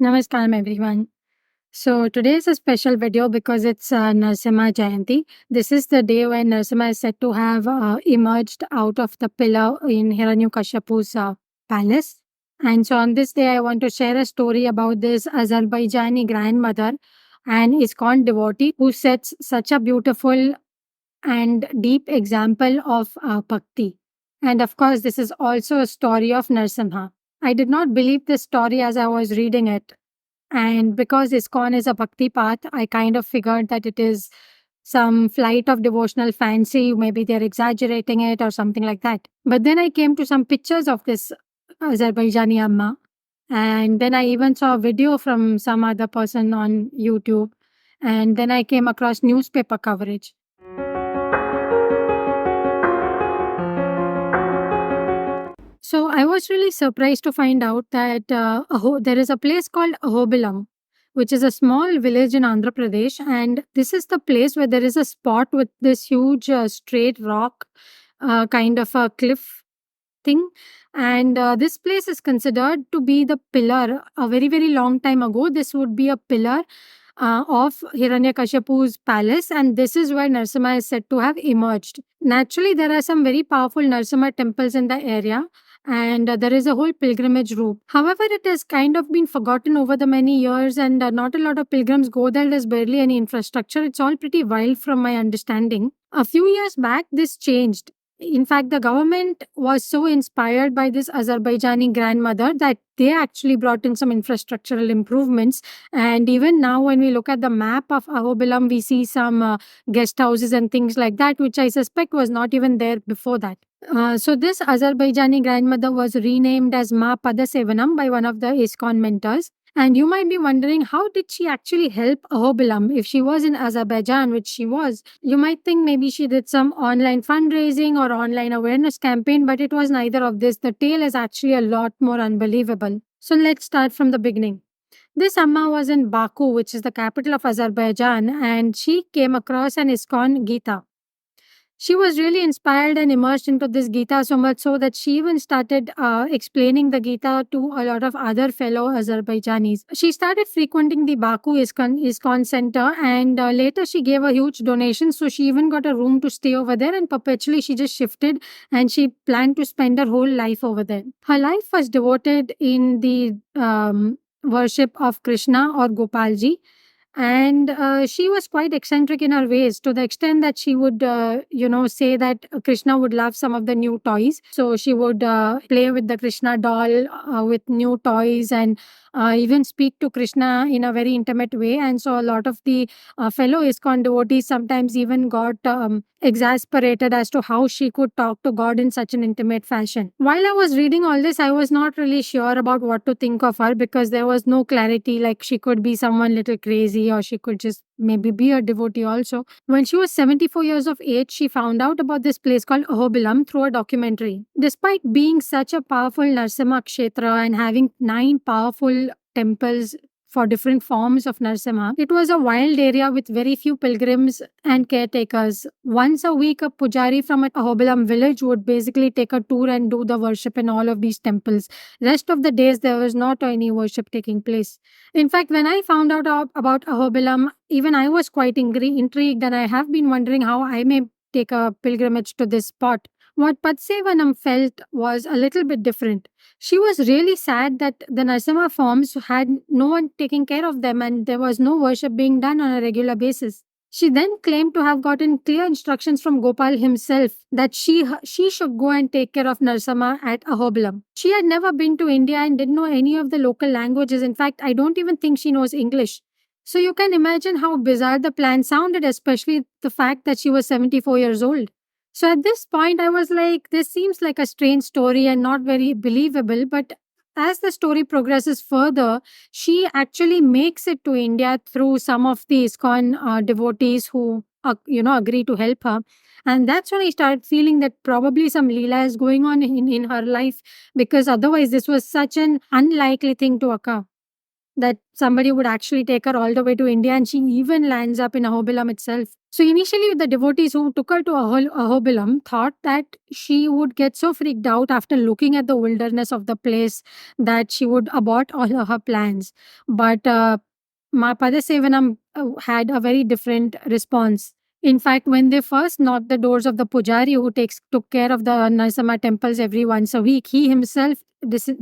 Namaskaram, everyone. So today is a special video because it's Narasimha Jayanti. This is the day when Narasimha is said to have emerged out of the pillar in Hiranyakashipu's palace. And so on this day, I want to share a story about this Azerbaijani grandmother and ISKCON devotee who sets such a beautiful and deep example of bhakti. And of course, this is also a story of Narasimha. I did not believe this story as I was reading it, and because ISKCON is a bhakti path, I kind of figured that it is some flight of devotional fancy. Maybe they're exaggerating it or something like that. But then I came to some pictures of this Azerbaijani Amma. And then I even saw a video from some other person on YouTube. And then I came across newspaper coverage. So I was really surprised to find out that there is a place called Ahobilam, which is a small village in Andhra Pradesh, and this is the place where there is a spot with this huge straight rock, kind of a cliff thing. And this place is considered to be the pillar. A very very long time ago, this would be a pillar of Hiranyakashipu's palace, and this is where Narasimha is said to have emerged. Naturally, there are some very powerful Narasimha temples in the area, and there is a whole pilgrimage route. However, it has kind of been forgotten over the many years, and not a lot of pilgrims go there. There's barely any infrastructure. It's all pretty wild from my understanding. A few years back, this changed. In fact, the government was so inspired by this Azerbaijani grandmother that they actually brought in some infrastructural improvements. And even now, when we look at the map of Ahobilam, we see some guest houses and things like that, which I suspect was not even there before that. So this Azerbaijani grandmother was renamed as Ma Padasevanam by one of the ISKCON mentors. And you might be wondering, how did she actually help Ahobilam if she was in Azerbaijan, which she was? You might think maybe she did some online fundraising or online awareness campaign, but it was neither of this. The tale is actually a lot more unbelievable. So let's start from the beginning. This Amma was in Baku, which is the capital of Azerbaijan, and she came across an ISKCON Gita. She was really inspired and immersed into this Gita so much so that she even started explaining the Gita to a lot of other fellow Azerbaijanis. She started frequenting the Baku ISKCON center, and later she gave a huge donation. So she even got a room to stay over there, and perpetually she just shifted and she planned to spend her whole life over there. Her life was devoted in the worship of Krishna or Gopalji, and she was quite eccentric in her ways, to the extent that she would say that Krishna would love some of the new toys, so she would play with the Krishna doll with new toys, and even speak to Krishna in a very intimate way. And so a lot of the fellow ISKCON devotees sometimes even got exasperated as to how she could talk to God in such an intimate fashion. While I was reading all this, I was not really sure about what to think of her, because there was no clarity. Like, she could be someone little crazy, or she could just maybe be a devotee also. When she was 74 years of age, she found out about this place called Ahobilam through a documentary. Despite being such a powerful Narsimha Kshetra and having 9 powerful temples for different forms of Narsimha, it was a wild area with very few pilgrims and caretakers. Once a week, a pujari from a Ahobilam village would basically take a tour and do the worship in all of these temples. Rest of the days, there was not any worship taking place. In fact, when I found out about Ahobilam, even I was quite intrigued, and I have been wondering how I may take a pilgrimage to this spot. What Padsevanam felt was a little bit different. She was really sad that the Narasimha forms had no one taking care of them, and there was no worship being done on a regular basis. She then claimed to have gotten clear instructions from Gopal himself that she should go and take care of Narasimha at Ahobilam. She had never been to India and didn't know any of the local languages. In fact, I don't even think she knows English. So you can imagine how bizarre the plan sounded, especially the fact that she was 74 years old. So at this point, I was like, this seems like a strange story and not very believable. But as the story progresses further, she actually makes it to India through some of the ISKCON devotees who, agree to help her. And that's when I started feeling that probably some Leela is going on in her life, because otherwise, this was such an unlikely thing to occur, that somebody would actually take her all the way to India, and she even lands up in Ahobilam itself. So initially, the devotees who took her to Ahobilam thought that she would get so freaked out after looking at the wilderness of the place that she would abort all of her plans. But Ma Padasevanam had a very different response. In fact, when they first knocked the doors of the pujari who took care of the Narasimha temples every once a week, he himself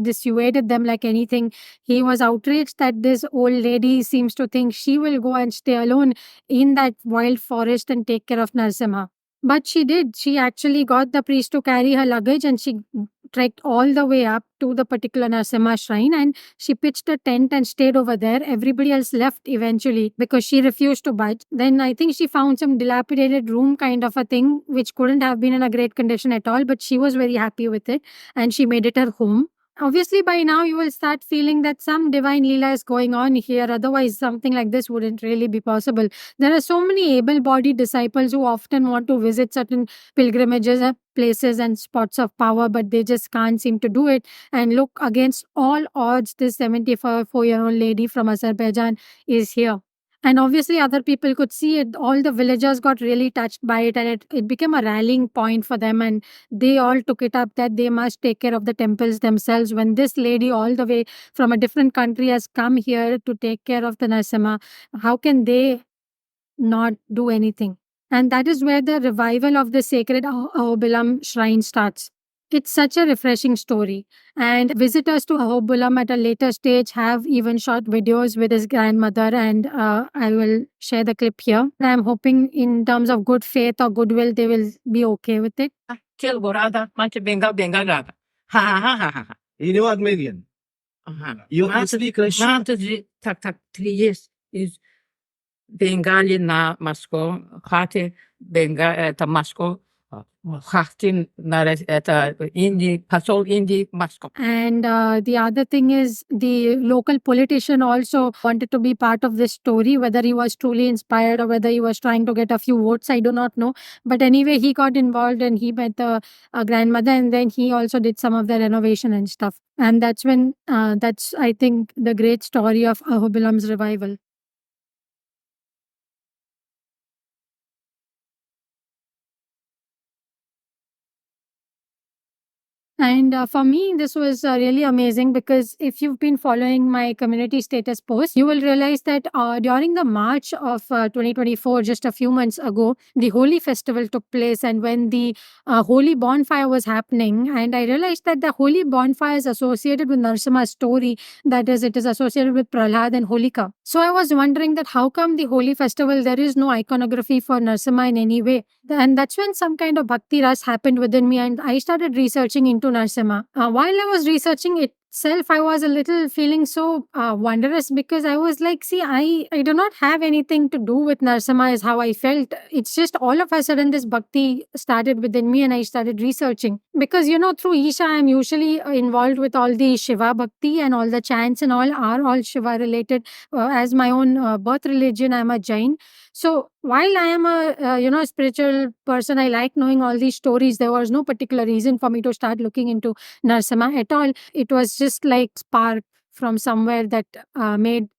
dissuaded them like anything. He was outraged that this old lady seems to think she will go and stay alone in that wild forest and take care of Narasimha. But she did. She actually got the priest to carry her luggage and she trekked all the way up to the particular Narasimha shrine and she pitched a tent and stayed over there. Everybody else left eventually because she refused to budge. Then I think she found some dilapidated room kind of a thing which couldn't have been in a great condition at all, but she was very happy with it and she made it her home. Obviously, by now you will start feeling that some divine Leela is going on here. Otherwise, something like this wouldn't really be possible. There are so many able bodied disciples who often want to visit certain pilgrimages, places, and spots of power, but they just can't seem to do it. And look, against all odds, this 74-year-old lady from Azerbaijan is here. And obviously, other people could see it. All the villagers got really touched by it, and it became a rallying point for them. And they all took it up that they must take care of the temples themselves. When this lady, all the way from a different country, has come here to take care of the Narasimha, how can they not do anything? And that is where the revival of the sacred Ahobilam shrine starts. It's such a refreshing story. And visitors to Ahobilam at a later stage have even shot videos with his grandmother, and I will share the clip here. I'm hoping, in terms of good faith or goodwill, they will be okay with it. Kill Borada, Mancha Bengal Bengalada. Ha ha ha ha ha. You know what, Megan? You speak Russian? Mancha tak 3 years is Bengali na Moscow, Hati Bengal at Moscow, Hati na at Indi, Pasol Indi, Moscow. And the other thing is, the local politician also wanted to be part of this story, whether he was truly inspired or whether he was trying to get a few votes, I do not know. But anyway, he got involved and he met the grandmother, and then he also did some of the renovation and stuff. And that's when, that's, I think, the great story of Ahobilam's revival. And for me, this was really amazing because if you've been following my community status post, you will realize that during the March of 2024, just a few months ago, the Holi festival took place. And when the Holi bonfire was happening, and I realized that the Holi bonfire is associated with Narasimha's story, that is, it is associated with Prahlad and Holika. So I was wondering that how come the Holi festival, there is no iconography for Narasimha in any way? And that's when some kind of bhakti ras happened within me, and I started researching into Narasimha. While I was researching itself, I was a little feeling so wondrous because I was like, see, I do not have anything to do with Narasimha, is how I felt. It's just all of a sudden this bhakti started within me and I started researching. Because, through Isha, I'm usually involved with all the Shiva bhakti, and all the chants and all are all Shiva related. As my own birth religion, I'm a Jain. So while I am a spiritual person, I like knowing all these stories. There was no particular reason for me to start looking into Narasimha at all. It was just like spark from somewhere that made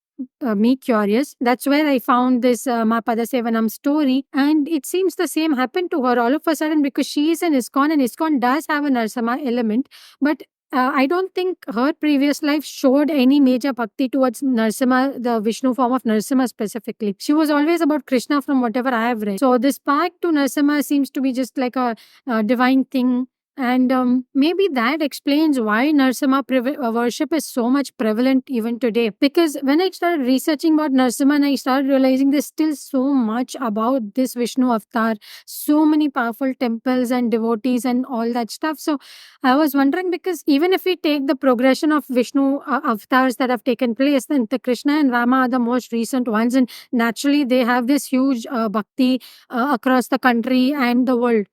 me curious. That's where I found this Ma Padasevanam story, and it seems the same happened to her all of a sudden because she is an ISKCON, and ISKCON does have a Narasimha element, but I don't think her previous life showed any major bhakti towards Narasimha, the Vishnu form of Narasimha specifically. She was always about Krishna from whatever I have read. So this spark to Narasimha seems to be just like a divine thing. And maybe that explains why Narasimha worship is so much prevalent even today. Because when I started researching about Narasimha, I started realizing there's still so much about this Vishnu avatar, so many powerful temples and devotees and all that stuff. So I was wondering, because even if we take the progression of Vishnu avatars that have taken place, then the Krishna and Rama are the most recent ones, and naturally they have this huge bhakti across the country and the world.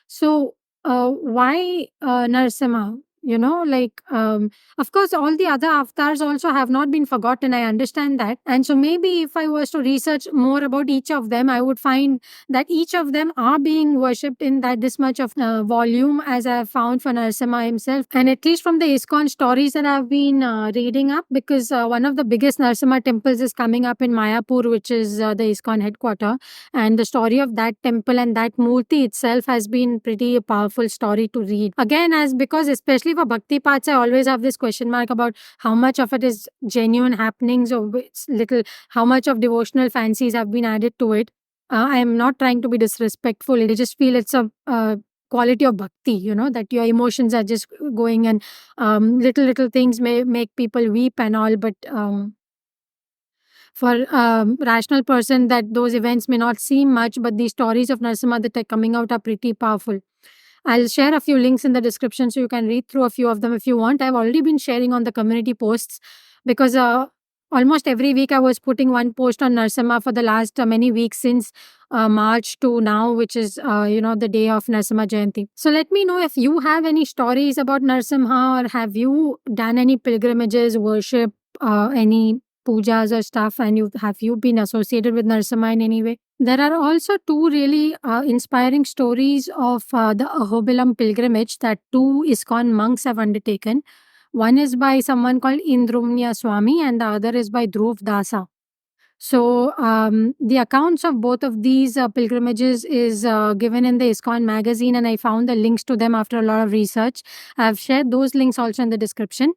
So why Narasimha? Of course, all the other avatars also have not been forgotten. I understand that. And so maybe if I was to research more about each of them, I would find that each of them are being worshipped in that this much of volume as I have found for Narasimha himself. And at least from the ISKCON stories that I've been reading up, because one of the biggest Narasimha temples is coming up in Mayapur, which is the ISKCON headquarter. And the story of that temple and that Murti itself has been pretty powerful story to read. Again, as because especially for Bhakti parts, I always have this question mark about how much of it is genuine happenings or it's little, how much of devotional fancies have been added to it. I am not trying to be disrespectful. I just feel it's a quality of bhakti, that your emotions are just going and little things may make people weep and all, but for rational person that those events may not seem much, but the stories of Narasimha that are coming out are pretty powerful. I'll share a few links in the description so you can read through a few of them if you want. I've already been sharing on the community posts because almost every week I was putting one post on Narasimha for the last many weeks since March to now, which is the day of Narasimha Jayanti. So let me know if you have any stories about Narasimha, or have you done any pilgrimages, worship, any pujas or stuff, and have you been associated with Narasimha in any way? There are also two really inspiring stories of the Ahobilam pilgrimage that two ISKCON monks have undertaken. One is by someone called Indrumya Swami and the other is by Dhruv Dasa. So the accounts of both of these pilgrimages is given in the ISKCON magazine, and I found the links to them after a lot of research. I've shared those links also in the description.